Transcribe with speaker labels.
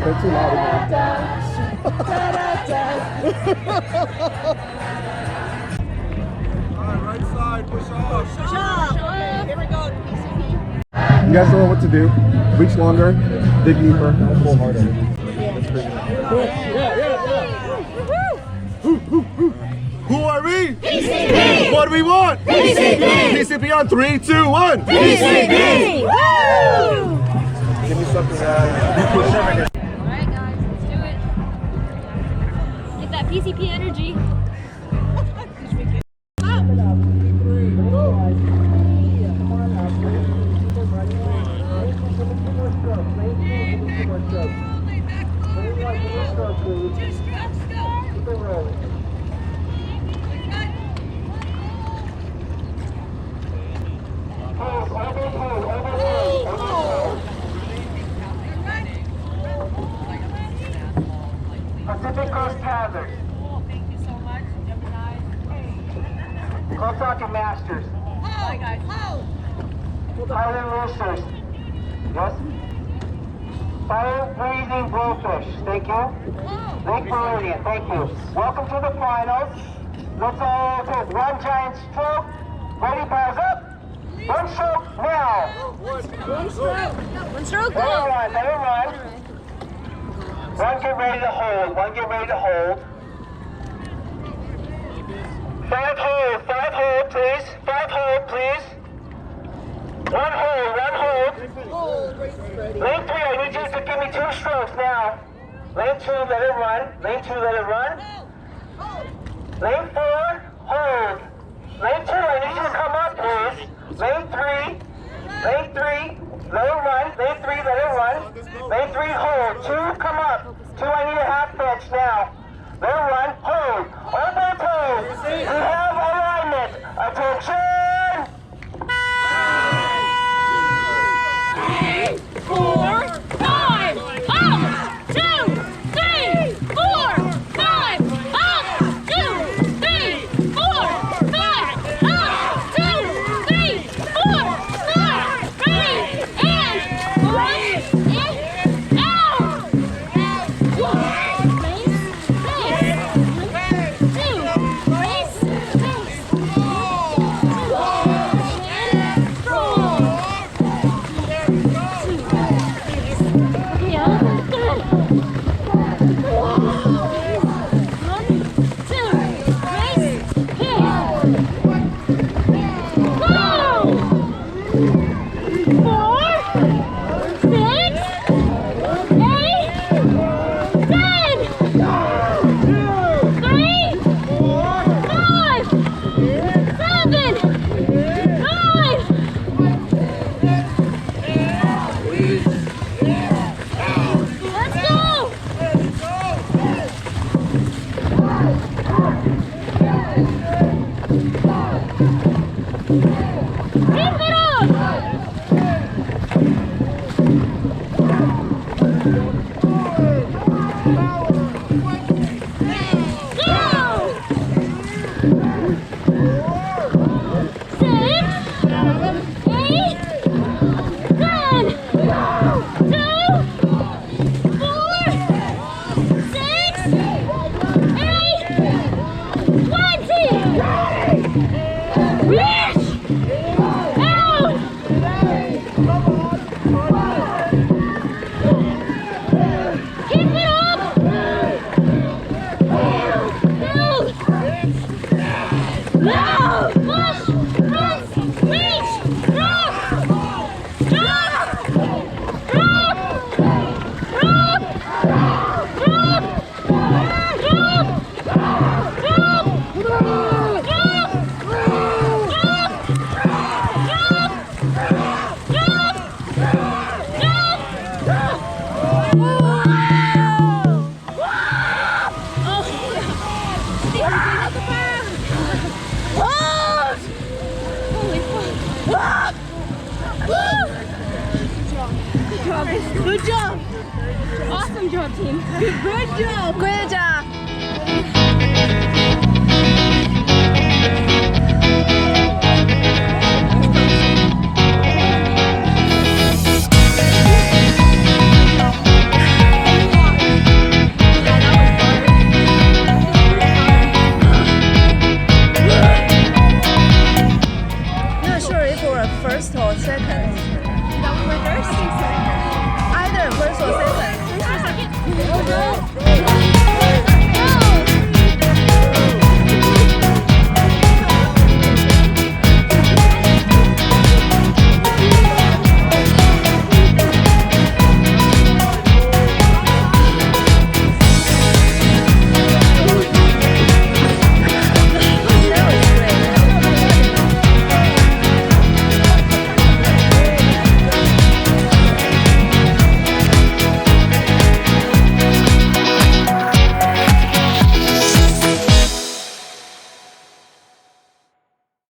Speaker 1: They're too loud in Alright, right side, push off.
Speaker 2: Push off. Okay, here we go. PCP.
Speaker 1: You guys know what to do. Reach longer, dig deeper, pull harder. Who are we?
Speaker 2: PCP!
Speaker 1: What do we want?
Speaker 2: PCP!
Speaker 1: PCP on 3, 2, 1.
Speaker 2: PCP! Woo!
Speaker 1: Give me something you push over here.
Speaker 3: Alright guys, let's do it. Get that PCP energy.
Speaker 4: Pacific Coast Hazard.
Speaker 2: Oh, thank you so much, Gemini.
Speaker 4: Close Talking Masters.
Speaker 2: Bye guys.
Speaker 4: Highland Roosters. Yes? Fire Breathing Blowfish. Thank you. Lake Meridian. Thank you. Welcome to the finals. Let's all take one giant stroke. Ready, paws up. One stroke now.
Speaker 3: One stroke,
Speaker 4: Let
Speaker 3: go!
Speaker 4: it run. Let it run. One get ready to hold. One get ready to hold. 5 hold. 5 hold, please. 5 hold, please. 1 hold. 1 hold. Lane 3, I need you to give me 2 strokes now. Lane 2, let it run. Lane 2, let it run. Lane 4, hold. Lane 2, I need you to come up, please. Lane 3, let it run. Lane 3, let it run. Lane 3, hold. 2, come up. 2, I need a half pitch now. Let it run, hold. Open toes. We have alignment. Attention.
Speaker 3: 3, 4, 5, up! 2, 3, 4, 5, up! 2, 3, 4, 5, up! 2, 3, 4, 5, ready, and 1, in, out! 1, base, 2, base,
Speaker 2: Good job.
Speaker 3: Awesome job, team.
Speaker 2: Good job.
Speaker 5: Good job.